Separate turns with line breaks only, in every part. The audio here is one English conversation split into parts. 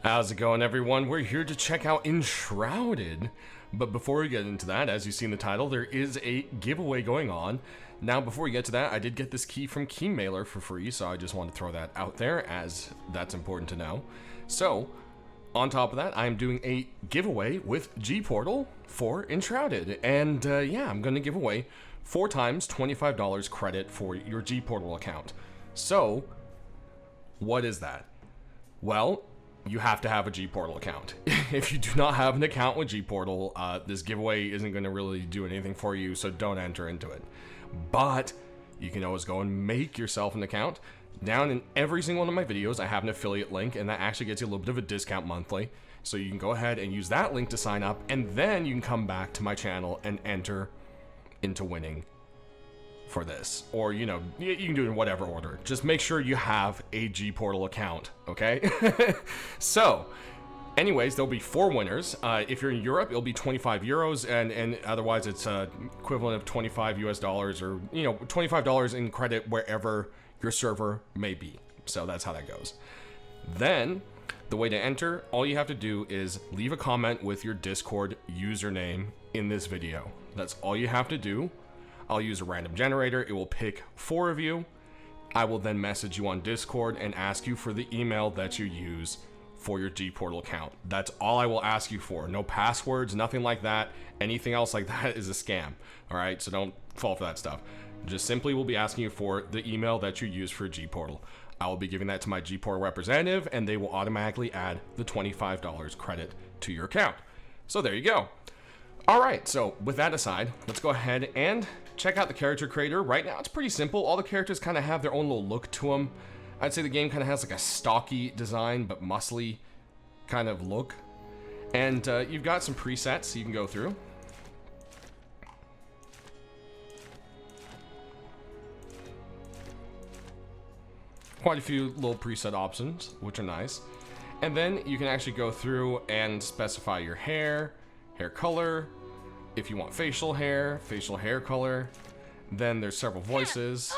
How's it going, everyone? We're here to check out Enshrouded. But before we get into that, as you see in the title, there is a giveaway going on. Now, before we get to that, I did get this key from Keymailer for free, so I just want to throw that out there as that's important to know. So, on top of that, I'm doing a giveaway with G-Portal for Enshrouded. And yeah, I'm going to give away 4 times $25 credit for your G-Portal account. So, what is that? Well, you have to have a G-Portal account. If you do not have an account with G-Portal, this giveaway isn't going to really do anything for you, so don't enter into it. But you can always go and make yourself an account. Down in every single one of my videos, I have an affiliate link, and that actually gets you a little bit of a discount monthly. So you can go ahead and use that link to sign up, and then you can come back to my channel and enter into winning for this. Or, you know, you can do it in whatever order. Just make sure you have a G-Portal account, okay? So, anyways, there'll be 4 winners. If you're in Europe, it'll be 25 euros, and otherwise it's equivalent of 25 US dollars, or, you know, $25 in credit wherever your server may be. So that's how that goes. Then, the way to enter, all you have to do is leave a comment with your Discord username in this video. That's all you have to do. I'll use a random generator. It will pick 4 of you. I will then message you on Discord and ask you for the email that you use for your G-Portal account. That's all I will ask you for. No passwords, nothing like that. Anything else like that is a scam. All right, so don't fall for that stuff. Just simply will be asking you for the email that you use for G-Portal. I will be giving that to my G-Portal representative, and they will automatically add the $25 credit to your account. So there you go. All right, so with that aside, let's go ahead and check out the character creator. Right now, it's pretty simple. All the characters kind of have their own little look to them. I'd say the game kind of has like a stocky design, but muscly kind of look. And you've got some presets you can go through. Quite a few little preset options, which are nice. And then you can actually go through and specify your hair color, if you want facial hair color. Then there's several voices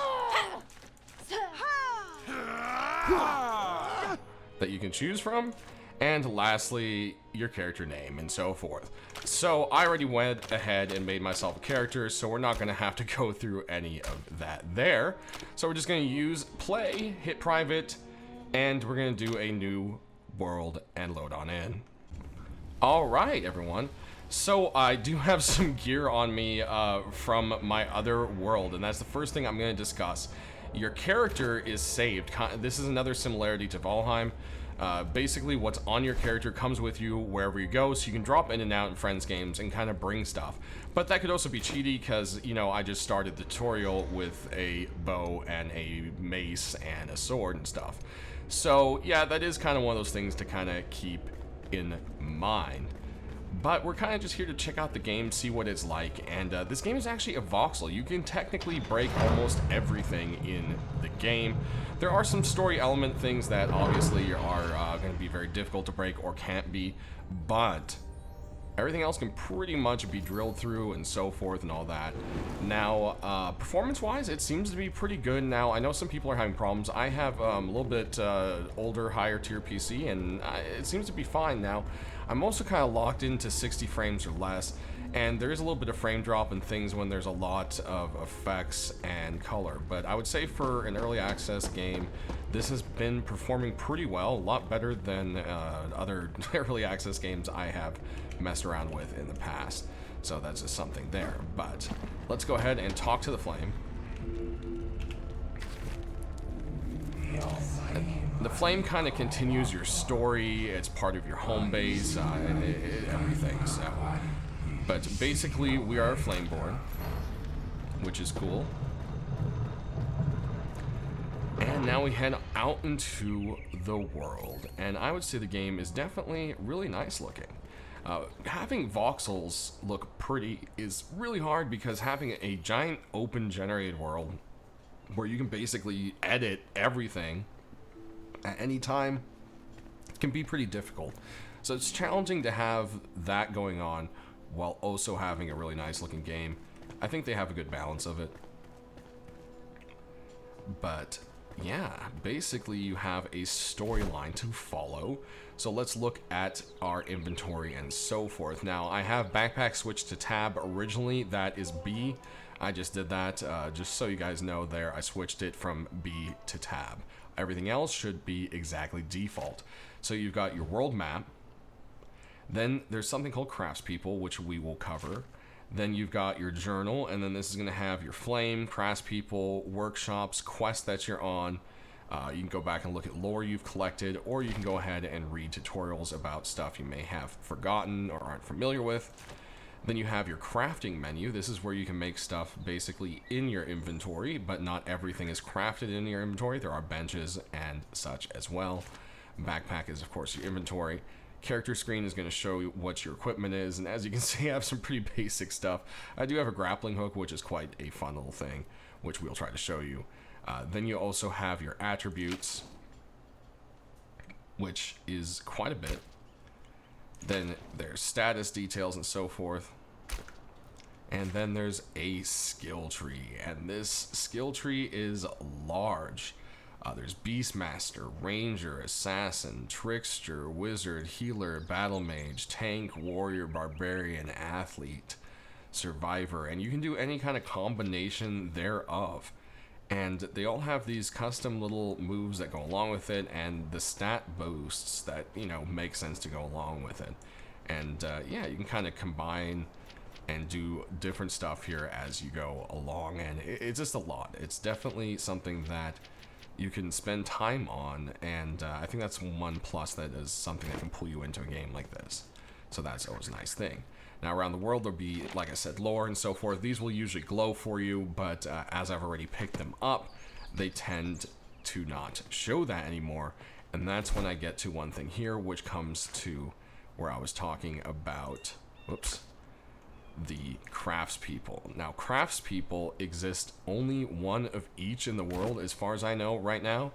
that you can choose from. And lastly, your character name and so forth. So I already went ahead and made myself a character, so we're not going to have to go through any of that there. So we're just going to use play, hit private, and we're going to do a new world and load on in. All right, everyone. So I do have some gear on me from my other world, and that's the first thing I'm going to discuss. Your character is saved. This is another similarity to Valheim. Basically, what's on your character comes with you wherever you go, so you can drop in and out in friends' games and kind of bring stuff. But that could also be cheaty because, you know, I just started the tutorial with a bow and a mace and a sword and stuff. So, yeah, that is kind of one of those things to kind of keep in mind. But we're kind of just here to check out the game, see what it's like, and this game is actually a voxel. You can technically break almost everything in the game. There are some story element things that obviously are going to be very difficult to break or can't be, but everything else can pretty much be drilled through and so forth and all that. Now, performance-wise, it seems to be pretty good. Now, I know some people are having problems. I have a little bit older, higher-tier PC, and it seems to be fine now. I'm also kind of locked into 60 frames or less, and there is a little bit of frame drop and things when there's a lot of effects and color. But I would say for an early access game, this has been performing pretty well, a lot better than other early access games I have messed around with in the past. So that's just something there. But let's go ahead and talk to the Flame. The Flame kind of continues your story. It's part of your home base, everything. So, but basically, we are Flameborn, which is cool. And now we head out into the world, and I would say the game is definitely really nice looking. Having voxels look pretty is really hard because having a giant open generated world where you can basically edit everything at any time can be pretty difficult. So it's challenging to have that going on while also having a really nice looking game. I think they have a good balance of it. But yeah, basically you have a storyline to follow. So let's look at our inventory and so forth. Now, I have backpack switched to tab. Originally, that is B. I just did that just so you guys know there. I switched it from B to tab. Everything else should be exactly default. So you've got your world map. Then there's something called craftspeople, which we will cover. Then you've got your journal, and then this is going to have your flame, craftspeople, workshops, quests that you're on. You can go back and look at lore you've collected, or you can go ahead and read tutorials about stuff you may have forgotten or aren't familiar with. Then you have your crafting menu. This is where you can make stuff basically in your inventory, but not everything is crafted in your inventory. There are benches and such as well. Backpack is, of course, your inventory. Character screen is going to show you what your equipment is, and as you can see, I have some pretty basic stuff. I do have a grappling hook, which is quite a fun little thing, which we'll try to show you. Then you also have your attributes, which is quite a bit. Then there's status details and so forth. And then there's a skill tree, and this skill tree is large. There's Beastmaster, Ranger, Assassin, Trickster, Wizard, Healer, Battle Mage, Tank, Warrior, Barbarian, Athlete, Survivor, and you can do any kind of combination thereof. And they all have these custom little moves that go along with it, and the stat boosts that, you know, make sense to go along with it. And yeah, you can kind of combine and do different stuff here as you go along, and it's just a lot. It's definitely something that you can spend time on, and I think that's one plus that is something that can pull you into a game like this. So that's always a nice thing. Now around the world there'll be, like I said, lore and so forth. These will usually glow for you, but as I've already picked them up, they tend to not show that anymore. And that's when I get to one thing here, which comes to where I was talking about, whoops, the craftspeople. Now, craftspeople exist only one of each in the world, as far as I know right now.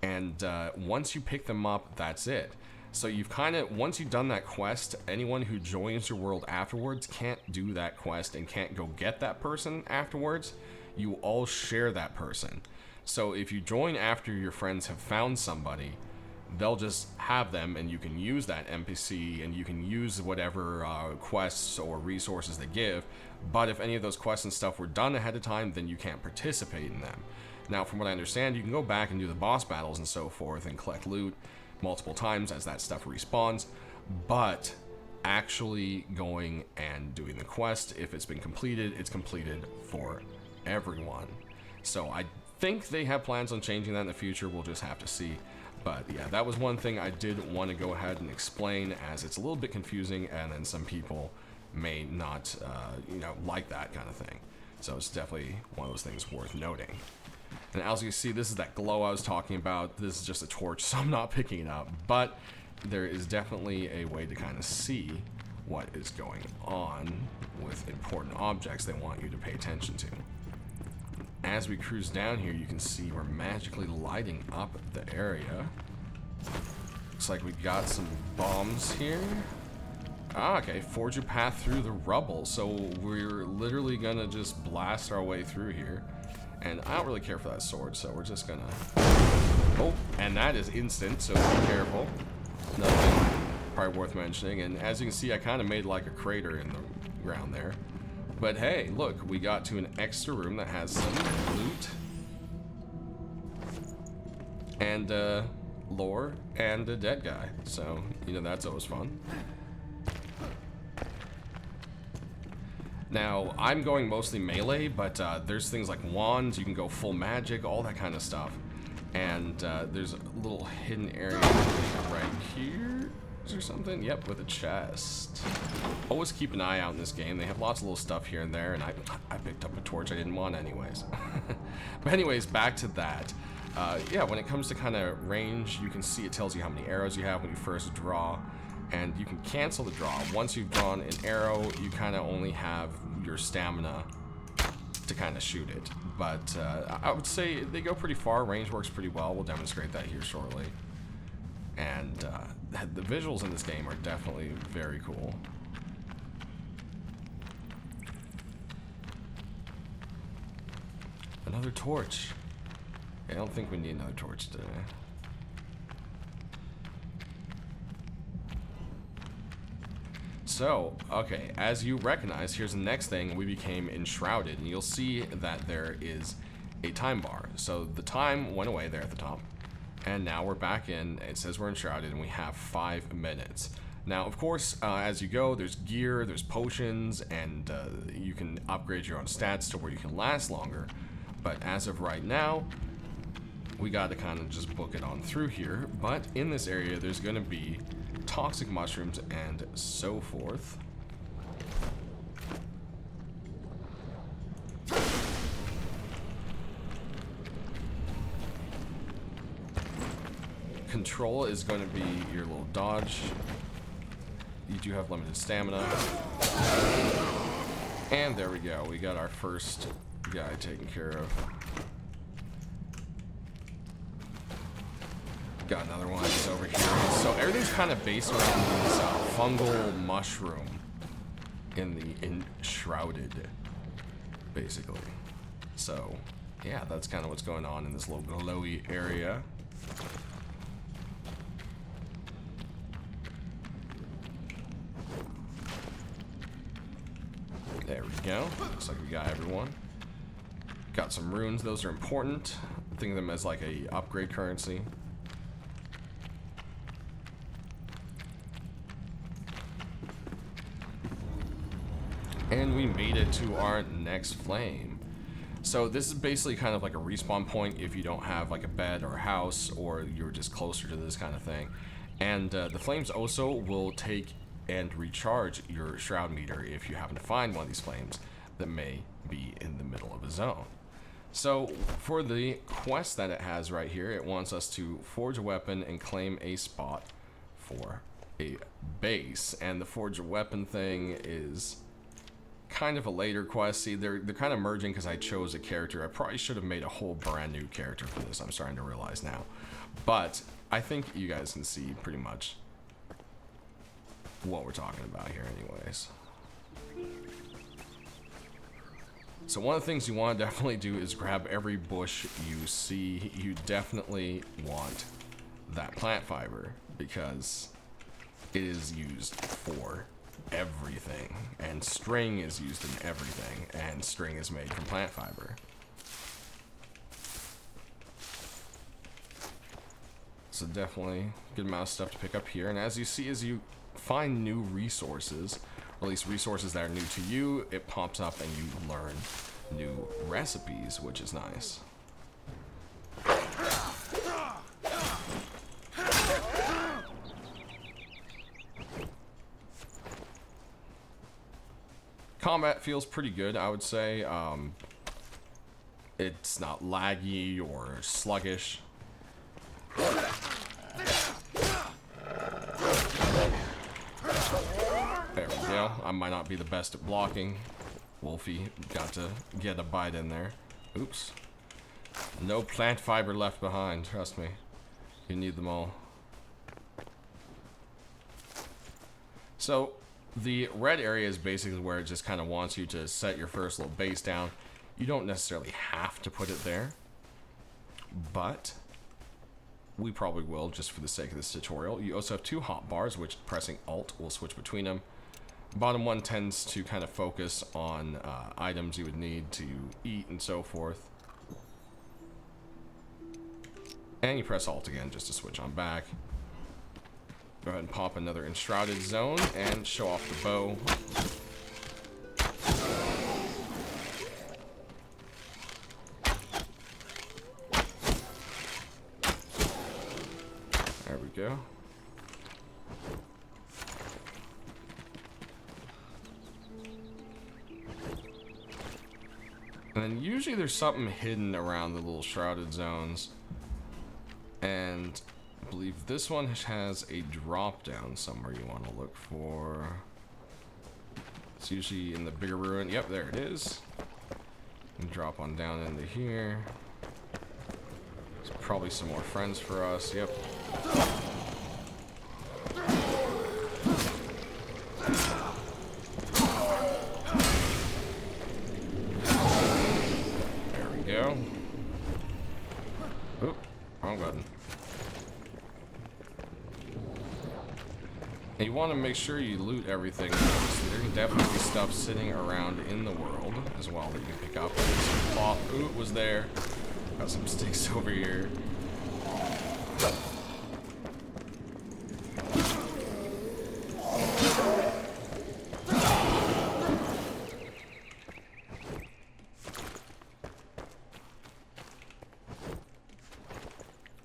And once you pick them up, that's it. So you've kind of, once you've done that quest, anyone who joins your world afterwards can't do that quest and can't go get that person afterwards. You all share that person. So if you join after your friends have found somebody, they'll just have them, and you can use that NPC, and you can use whatever quests or resources they give. But if any of those quests and stuff were done ahead of time, then you can't participate in them. Now, from what I understand, you can go back and do the boss battles and so forth and collect loot multiple times as that stuff respawns, but actually going and doing the quest, if it's been completed, it's completed for everyone. So I think they have plans on changing that in the future. We'll just have to see. But yeah, that was one thing I did want to go ahead and explain, as it's a little bit confusing, and then some people may not, you know, like that kind of thing. So it's definitely one of those things worth noting. And as you can see, this is that glow I was talking about. This is just a torch, so I'm not picking it up. But there is definitely a way to kind of see what is going on with important objects they want you to pay attention to. As we cruise down here, you can see we're magically lighting up the area. Looks like we got some bombs here. Ah, okay, forge a path through the rubble. So we're literally gonna just blast our way through here. And I don't really care for that sword, so we're just gonna... Oh, and that is instant, so be careful. Nothing probably worth mentioning. And as you can see, I kind of made like a crater in the ground there. But hey, look, we got to an extra room that has some loot. And lore and a dead guy. So, you know, that's always fun. Now, I'm going mostly melee, but there's things like wands, you can go full magic, all that kind of stuff. And there's a little hidden area right here. Is there something? Yep, with a chest. Always keep an eye out in this game. They have lots of little stuff here and there, and I picked up a torch I didn't want anyways. But anyways, back to that. Yeah, when it comes to kind of range, you can see it tells you how many arrows you have when you first draw. And you can cancel the draw. Once you've drawn an arrow, you kind of only have your stamina to kind of shoot it. But I would say they go pretty far. Range works pretty well. We'll demonstrate that here shortly. And the visuals in this game are definitely very cool. Another torch. I don't think we need another torch today. So, okay, as you recognize, here's the next thing. We became enshrouded, and you'll see that there is a time bar. So the time went away there at the top, and now we're back in. It says we're enshrouded, and we have 5 minutes. Now, of course, as you go, there's gear, there's potions, and you can upgrade your own stats to where you can last longer. But as of right now, we got to kind of just book it on through here. But in this area, there's going to be toxic mushrooms and so forth. Control is going to be your little dodge. You do have limited stamina. And there we go. We got our first guy taken care of. Got another one. He's over here. So everything's kind of based around this fungal mushroom in the enshrouded, basically. So yeah, that's kind of what's going on in this little glowy area. There we go. Looks like we got everyone. Got some runes. Those are important. Think of them as like a upgrade currency. And we made it to our next flame. So this is basically kind of like a respawn point if you don't have like a bed or a house, or you're just closer to this kind of thing. And the flames also will take and recharge your shroud meter if you happen to find one of these flames that may be in the middle of a zone. So for the quest that it has right here, it wants us to forge a weapon and claim a spot for a base. And the forge a weapon thing is kind of a later quest. See, they're kind of merging because I chose a character. I probably should have made a whole brand new character for this. I'm starting to realize now. But I think you guys can see pretty much what we're talking about here anyways. So one of the things you want to definitely do is grab every bush you see. You definitely want that plant fiber because it is used for everything, and string is used in everything, and string is made from plant fiber. So definitely good amount of stuff to pick up here. And as you see, as you find new resources, or at least resources that are new to you, it pops up and you learn new recipes, which is nice. Combat feels pretty good, I would say. It's not laggy or sluggish. There we go. I might not be the best at blocking. Wolfie got to get a bite in there. Oops. No plant fiber left behind, trust me. You need them all. So the red area is basically where it just kind of wants you to set your first little base down. You don't necessarily have to put it there, but we probably will just for the sake of this tutorial. You also have 2 hot bars, which pressing Alt will switch between them. Bottom one tends to kind of focus on items you would need to eat and so forth. And you press Alt again just to switch on back. Go ahead and pop another Enshrouded zone and show off the bow. There we go. And then usually there's something hidden around the little shrouded zones. And I believe this one has a drop down somewhere you want to look for. It's usually in the bigger ruin. Yep, there it is. And drop on down into here. There's probably some more friends for us. Yep. There we go. And you want to make sure you loot everything. There can definitely be stuff sitting around in the world as well that you can pick up. Some cloth. Ooh, it was there. Got some sticks over here.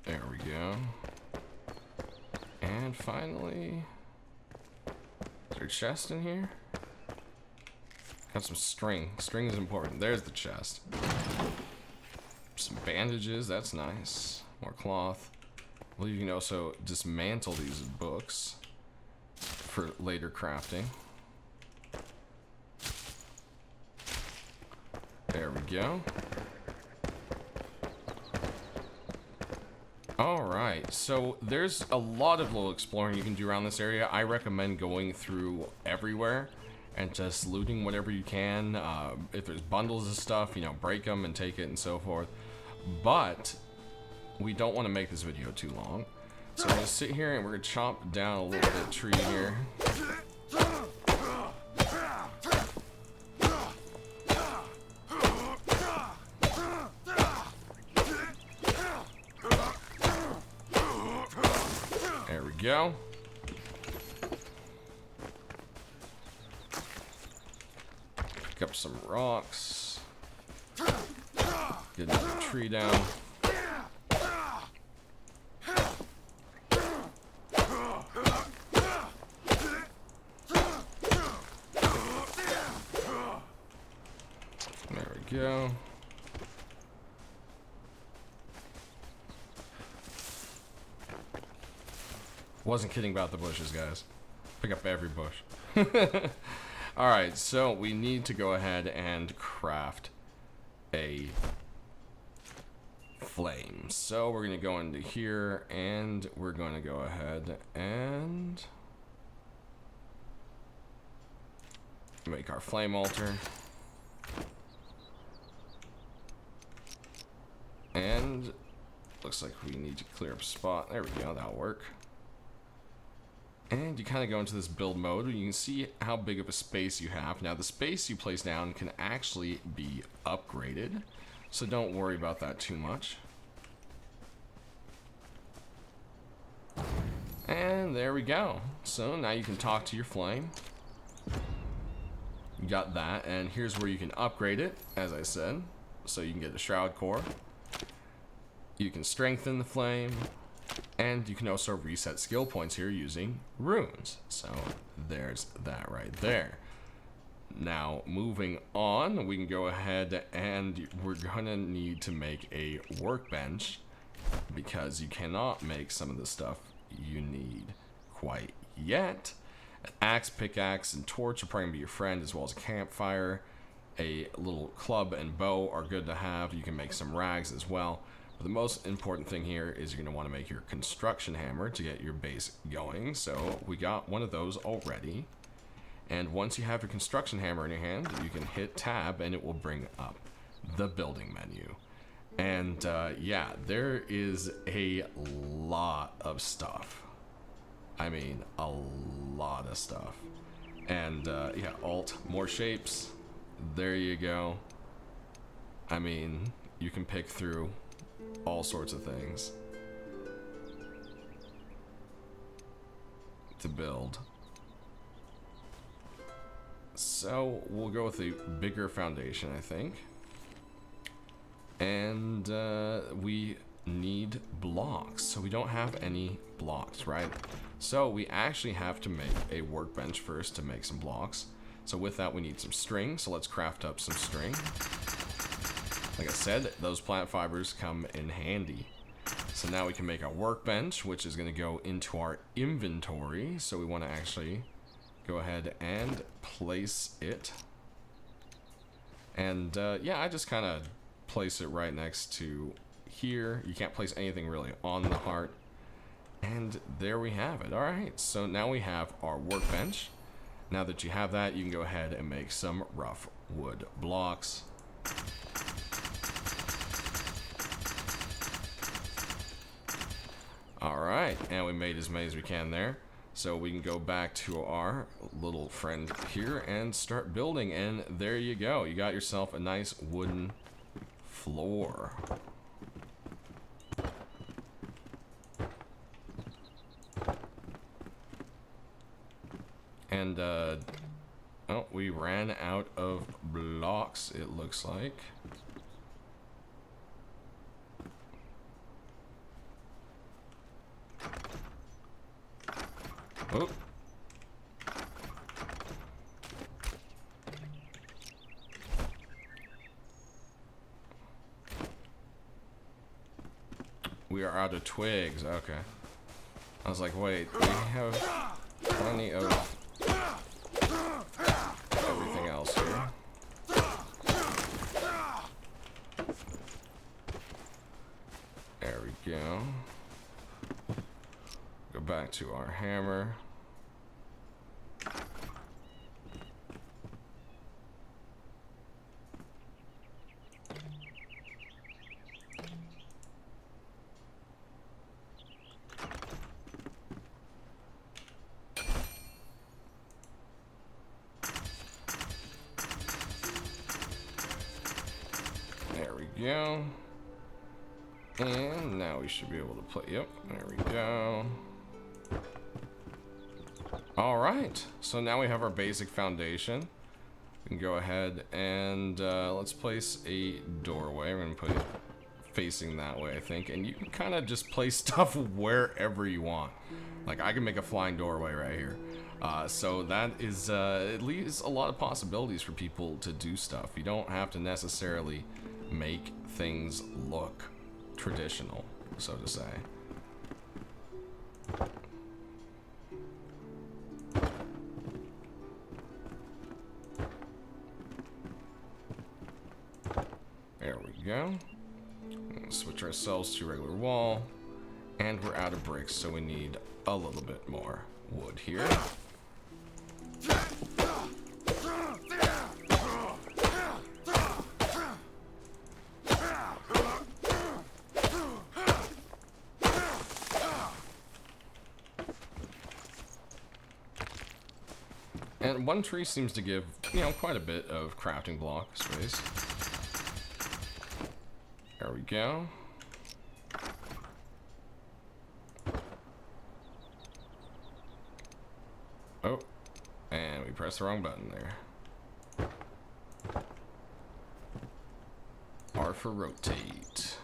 There we go. And finally... Is there a chest in here? Got some string. String is important. There's the chest. Some bandages. That's nice. More cloth. Well, you can also dismantle these books for later crafting. There we go. Alright, so there's a lot of little exploring you can do around this area. I recommend going through everywhere and just looting whatever you can. If there's bundles of stuff, you know, break them and take it and so forth. But we don't want to make this video too long. So we're going to sit here and we're going to chop down a little bit of tree here. There we go. Pick up some rocks. Get another tree down. There we go. Wasn't kidding about the bushes, guys. Pick up every bush. Alright, so we need to go ahead and craft a flame. So we're going to go into here and we're going to go ahead and make our flame altar. And looks like we need to clear up a spot. There we go, that'll work. And you kind of go into this build mode where you can see how big of a space you have. Now the space you place down can actually be upgraded, so don't worry about that too much. And there we go. So now you can talk to your flame. You got that, and here's where you can upgrade it, as I said. So you can get a shroud core. You can strengthen the flame. And you can also reset skill points here using runes. So there's that right there. Now moving on, we can go ahead and we're gonna need to make a workbench because you cannot make some of the stuff you need quite yet. An axe, pickaxe, and torch are probably gonna be your friend, as well as a campfire. A little club and bow are good to have. You can make some rags as well. The most important thing here is you're going to want to make your construction hammer to get your base going. So we got one of those already. And once you have your construction hammer in your hand, you can hit tab and it will bring up the building menu. And yeah, there is a lot of stuff. I mean, a lot of stuff. And yeah, alt, more shapes. There you go. I mean, you can pick through all sorts of things to build. So we'll go with a bigger foundation, I think. And we need blocks. So we don't have any blocks, right? So we actually have to make a workbench first to make some blocks. So with that, we need some string. So let's craft up some string. Like I said, those plant fibers come in handy. So now we can make our workbench, which is going to go into our inventory. So we want to actually go ahead and place it. And yeah, I just kind of place it right next to here. You can't place anything really on the heart. And there we have it. All right, so now we have our workbench. Now that you have that, you can go ahead and make some rough wood blocks. Alright, and we made as many as we can there. So we can go back to our little friend here and start building, and there you go. You got yourself a nice wooden floor. And, oh, we ran out of blocks, it looks like. Oh. We are out of twigs, okay. I was like, wait, we have plenty of everything else here. There we go. Go back to our hammer. There we go. And now we should be able to play. Yep, there we go. Alright, so now we have our basic foundation. We can go ahead and let's place a doorway. We're going to put it facing that way, I think. And you can kind of just place stuff wherever you want. Like, I can make a flying doorway right here. So that is, it leaves a lot of possibilities for people to do stuff. You don't have to necessarily make things look traditional, so to say. There we go. Switch ourselves to regular wall, and we're out of bricks, so we need a little bit more wood here. And one tree seems to give, you know, quite a bit of crafting block space. There we go. Oh, and we pressed the wrong button there. R for rotate.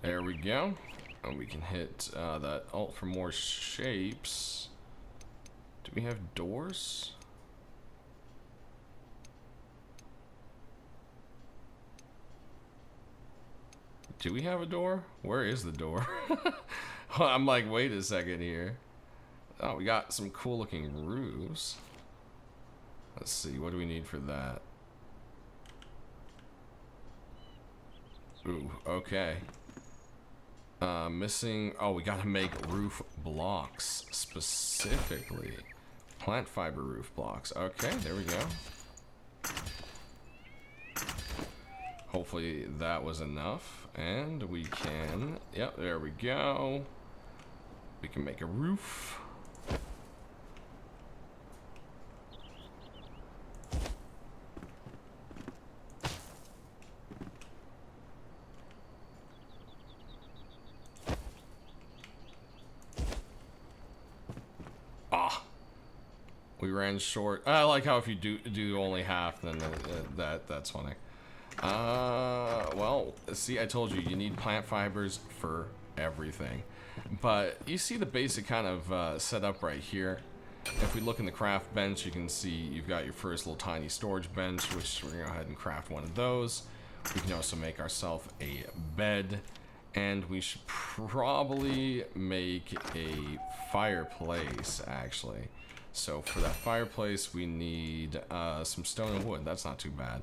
There we go. And we can hit that alt for more shapes. Do we have doors? Do we have a door? Where is the door? I'm like, wait a second here. Oh, we got some cool looking roofs. Let's see, what do we need for that? Ooh, okay. Missing, oh, we gotta make roof blocks specifically. Plant fiber roof blocks. Okay, there we go. Hopefully that was enough. And we can, yep, there we go. We can make a roof. We ran short. I like how if you do only half, then that's funny. Well, see, I told you, you need plant fibers for everything. But you see the basic kind of setup right here. If we look in the craft bench, you can see you've got your first little tiny storage bench, which we're going to go ahead and craft one of those. We can also make ourselves a bed. And we should probably make a fireplace, actually. So for that fireplace, we need some stone and wood. That's not too bad.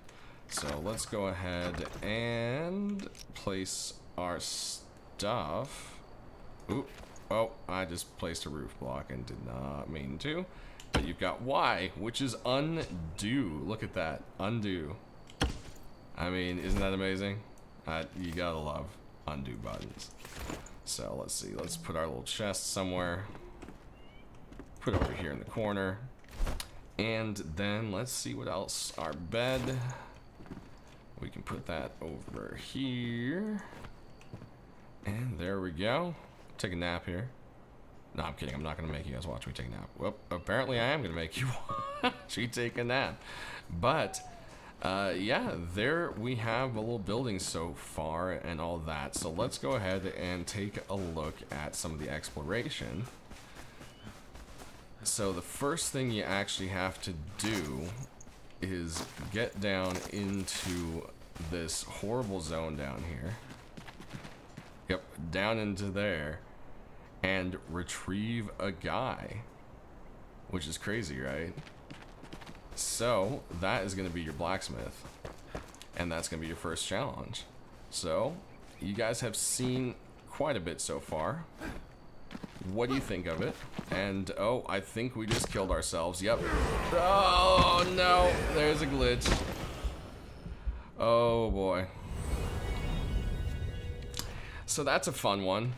So let's go ahead and place our stuff. Oop. Oh, I just placed a roof block and did not mean to. But you've got Y, which is undo. Look at that. Undo. I mean, isn't that amazing? You gotta love undo buttons. So let's see, let's put our little chest somewhere. Put it over here in the corner. And then let's see what else. Our bed. We can put that over here. And there we go. Take a nap here. No, I'm kidding. I'm not going to make you guys watch me take a nap. Well, apparently I am going to make you watch me take a nap. But, yeah, there we have a little building so far and all that. So let's go ahead and take a look at some of the exploration. So the first thing you actually have to do is get down into this horrible zone down here. Yep, down into there. And retrieve a guy. Which is crazy, right? So, that is going to be your blacksmith. And that's going to be your first challenge. So, you guys have seen quite a bit so far. What do you think of it? And, oh, I think we just killed ourselves. Yep. Oh, no. There's a glitch. Oh, boy. So that's a fun one.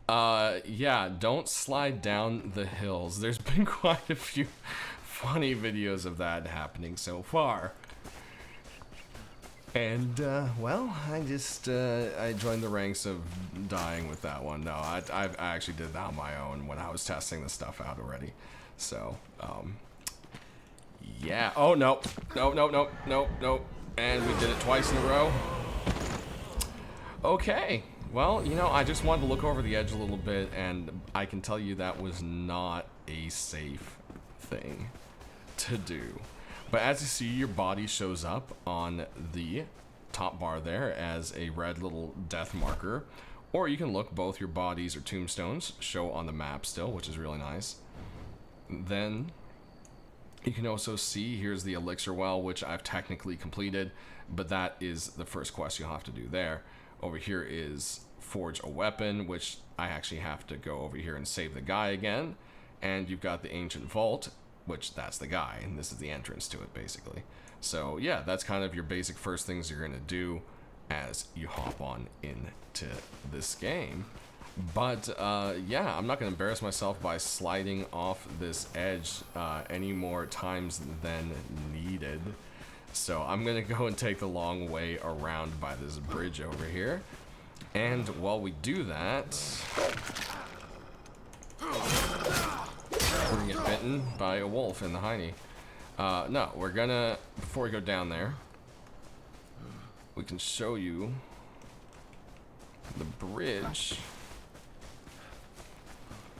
Yeah, don't slide down the hills. There's been quite a few funny videos of that happening so far. And, well, I just, I joined the ranks of dying with that one. No, I actually did that on my own when I was testing the stuff out already. So, yeah. Oh, no. No, no, no, no, no. And we did it twice in a row. Okay. Well, you know, I just wanted to look over the edge a little bit, and I can tell you that was not a safe thing to do. But as you see, your body shows up on the top bar there as a red little death marker. Or you can look, both your bodies or tombstones show on the map still, which is really nice. Then you can also see, here's the elixir well, which I've technically completed, but that is the first quest you'll have to do there. Over here is forge a weapon, which I actually have to go over here and save the guy again. And you've got the ancient vault, which that's the guy, and this is the entrance to it basically. So yeah, that's kind of your basic first things you're gonna do as you hop on into this game. But yeah, I'm not gonna embarrass myself by sliding off this edge any more times than needed. So I'm gonna go and take the long way around by this bridge over here. And while we do that, we're gonna get bitten by a wolf in the hiney. No, we're gonna, before we go down there, we can show you the bridge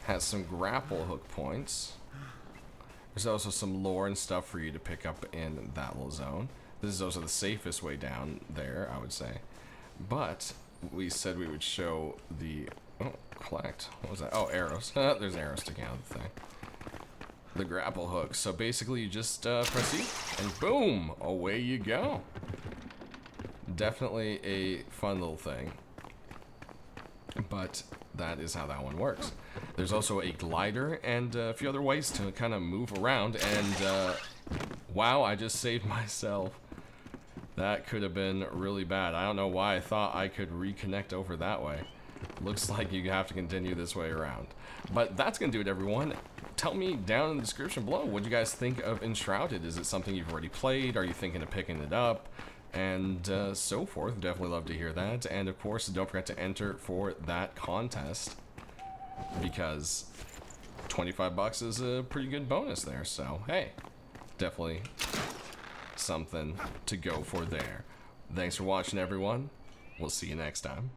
has some grapple hook points. There's also some lore and stuff for you to pick up in that little zone. This is also the safest way down there, I would say. But we said we would show the, oh, collect. What was that? Oh, arrows. There's arrows sticking out of the thing. The grapple hook. So basically you just press E and boom, away you go. Definitely a fun little thing. But that is how that one works. There's also a glider and a few other ways to kind of move around. And wow, I just saved myself. That could have been really bad. I don't know why I thought I could reconnect over that way. Looks like you have to continue this way around. But that's going to do it, everyone. Tell me down in the description below, what do you guys think of Enshrouded? Is it something you've already played? Are you thinking of picking it up? And so forth. Definitely love to hear that. And of course, don't forget to enter for that contest, because 25 bucks is a pretty good bonus there. So hey, definitely something to go for there. Thanks for watching, everyone. We'll see you next time.